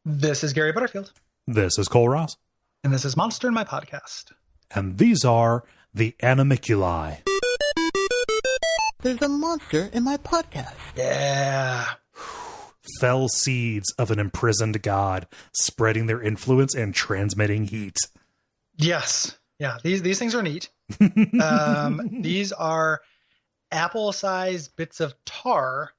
This is Gary Butterfield. This is Cole Ross. And this is Monster in My Podcast. And these are the Animiculi. There's a monster in my podcast. Yeah. Fell seeds of an imprisoned god, spreading their influence and transmitting heat. Yes. Yeah, these things are neat. These are apple-sized bits of tar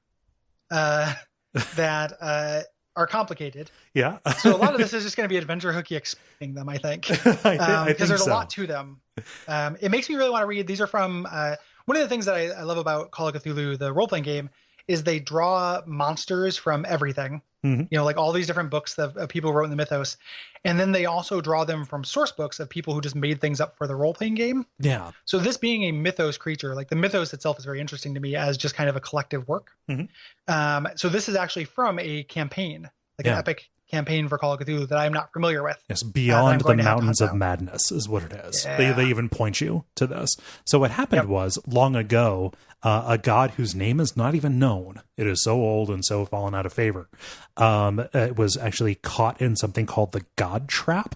that are complicated. Yeah. So a lot of this is just going to be Adventure Hooky explaining them, I think. I think there's so. a lot to them. It makes me really want to read. These are from one of the things that I love about Call of Cthulhu, the role-playing game, is they draw monsters from everything. Mm-hmm. You know, like all these different books of people who wrote in the mythos. And then they also draw them from source books of people who just made things up for the role-playing game. Yeah. So this being a mythos creature, like the mythos itself is very interesting to me as just kind of a collective work. Mm-hmm. So this is actually from a campaign, like an epic campaign for Call of Cthulhu that I'm not familiar with. Yes, Beyond the Mountains of Madness is what it is. Yeah. They even point you to this. So what happened was, long ago, a god whose name is not even known, it is so old and so fallen out of favor, it was actually caught in something called the God Trap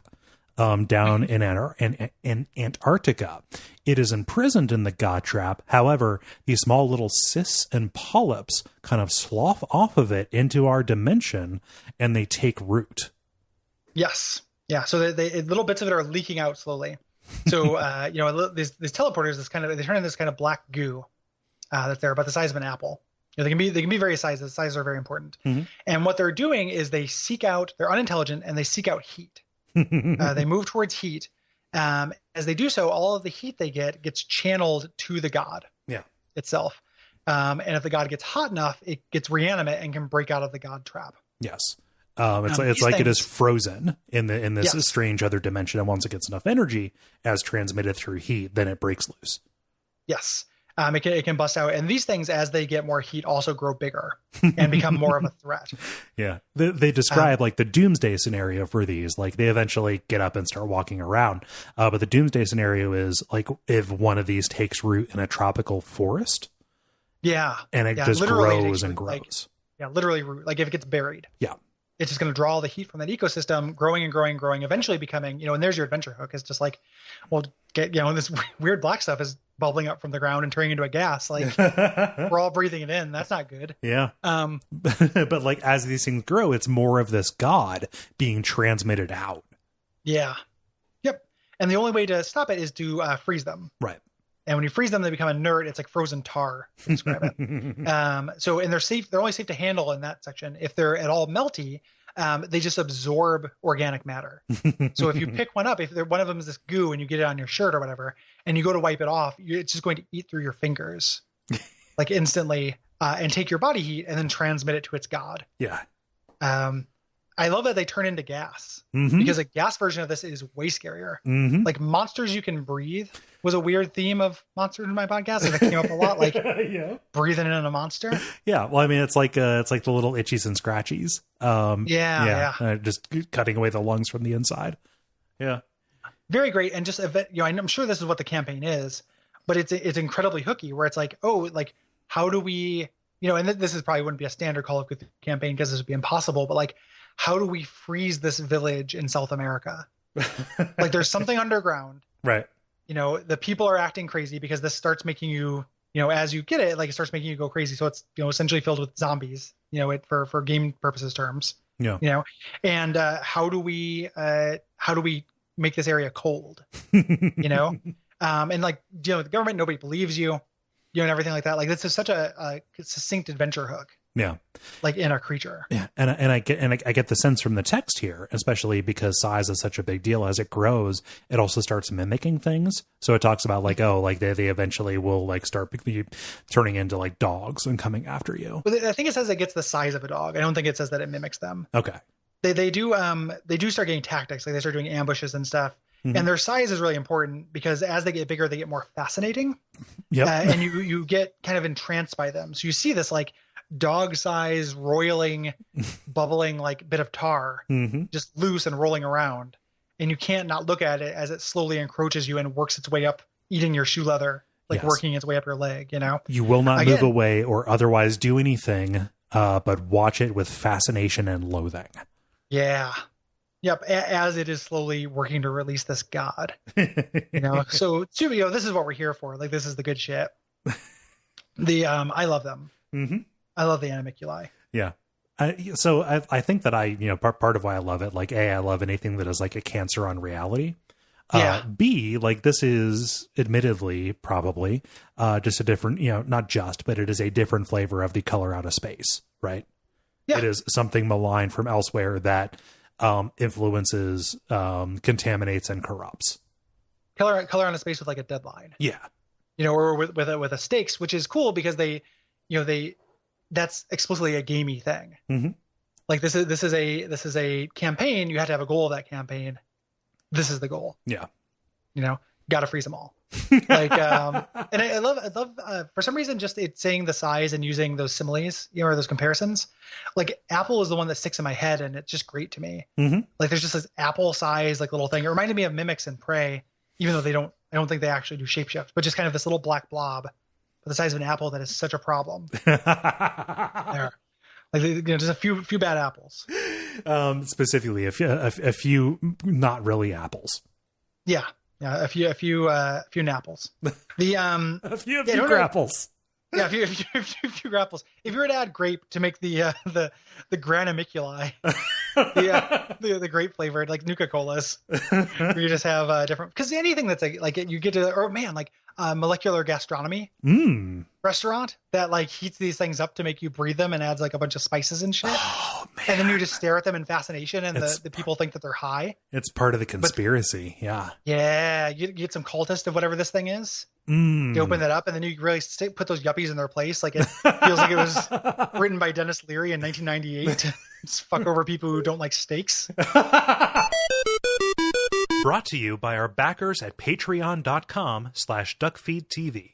down in Antarctica. It is imprisoned in the God Trap. However, these small little cysts and polyps kind of slough off of it into our dimension, and they take root. Yes. Yeah. So they little bits of it are leaking out slowly. So, these teleporters, they turn into this kind of black goo that's there about the size of an apple. You know, they can be various sizes. The sizes are very important. Mm-hmm. And what they're doing is they're unintelligent and they seek out heat. They move towards heat. As they do so, all of the heat they get gets channeled to the god itself. And if the god gets hot enough, it gets reanimate and can break out of the god trap. Yes. It's like it is frozen in this strange other dimension. And once it gets enough energy as transmitted through heat, then it breaks loose. Yes. It can bust out. And these things, as they get more heat, also grow bigger and become more of a threat. Yeah. They describe like the doomsday scenario for these. Like they eventually get up and start walking around. But the doomsday scenario is like if one of these takes root in a tropical forest. Yeah. And it just grows and grows. Literally root. Like if it gets buried. Yeah. It's just going to draw all the heat from that ecosystem, growing and growing and growing, eventually becoming, and there's your adventure hook. It's just like, well, this weird black stuff is bubbling up from the ground and turning into a gas. Like we're all breathing it in. That's not good. Yeah. But like as these things grow, it's more of this god being transmitted out. Yeah. Yep. And the only way to stop it is to freeze them. Right. And when you freeze them, they become inert. It's like frozen tar, to describe it. And they're safe. They're only safe to handle in that section. If they're at all melty, they just absorb organic matter. So if you pick one up, if one of them is this goo and you get it on your shirt or whatever, and you go to wipe it off, it's just going to eat through your fingers, like instantly, and take your body heat and then transmit it to its god. Yeah. I love that they turn into gas because a gas version of this is way scarier. Mm-hmm. Like monsters you can breathe was a weird theme of Monsters in My Podcast. And that came up a lot, like breathing in a monster. Yeah. Well, I mean, it's like the little itchies and scratchies. Just cutting away the lungs from the inside. Yeah. Very great. And just, I'm sure this is what the campaign is, but it's incredibly hooky where it's like, how do we, and this is probably wouldn't be a standard Call of Cthulhu campaign because this would be impossible, but like, how do we freeze this village in South America? Like there's something underground. Right. The people are acting crazy because this starts making you, as you get it, like it starts making you go crazy. So it's, essentially filled with zombies, for game purposes terms. Yeah. And how do we make this area cold? And like, the government, nobody believes you, and everything like that. Like this is such a succinct adventure hook. Yeah. Like in a creature. Yeah. And I get the sense from the text here, especially because size is such a big deal. As it grows, it also starts mimicking things. So it talks about like, they eventually will like start turning into like dogs and coming after you. But I think it says it gets the size of a dog. I don't think it says that it mimics them. Okay. They do start getting tactics. Like they start doing ambushes and stuff. Mm-hmm. And their size is really important because as they get bigger, they get more fascinating. Yep. And you get kind of entranced by them. So you see this like dog size roiling, bubbling like bit of tar just loose and rolling around. And you can't not look at it as it slowly encroaches you and works its way up, eating your shoe leather, like working its way up your leg, You will not move away or otherwise do anything, but watch it with fascination and loathing. Yeah. Yep. As it is slowly working to release this god, so this is what we're here for. Like, this is the good shit. I love them. Mm-hmm. I love the Animiculi. Yeah. So I think that part of why I love it, like, A, I love anything that is like a cancer on reality. Yeah. B, like, this is admittedly probably just a different, not just, but it is a different flavor of the color out of space, right? Yeah. It is something malign from elsewhere that influences, contaminates, and corrupts. Color on a space with like a deadline. Yeah. Or with a stakes, which is cool because that's explicitly a gamey thing. Mm-hmm. Like, this is a campaign. You have to have a goal of that campaign. This is the goal. Yeah. Got to freeze them all. Like, and I love for some reason, just it saying the size and using those similes, or those comparisons. Like, apple is the one that sticks in my head, and it's just great to me. Mm-hmm. Like, there's just this apple size, like, little thing. It reminded me of Mimics and Prey, even though I don't think they actually do shapeshift, but just kind of this little black blob the size of an apple that is such a problem. There. Like, just a few bad apples. Specifically, a few not really apples. Yeah, a few napples. A few grapples. Yeah, a few grapples. If you were to add grape to make the Granimiculi, the grape flavored, like Nuka-Colas, where you just have different, because anything that's like you get to, or man, like molecular gastronomy restaurant that like heats these things up to make you breathe them and adds like a bunch of spices and shit. Oh, man. And then you just stare at them in fascination, and the people think that they're high. It's part of the conspiracy. Yeah, you get some cultist of whatever this thing is. You open that up, and then you really put those yuppies in their place. Like, it feels like it was written by Dennis Leary in 1998 to just fuck over people who don't like steaks. Brought to you by our backers at patreon.com/Duckfeed.tv.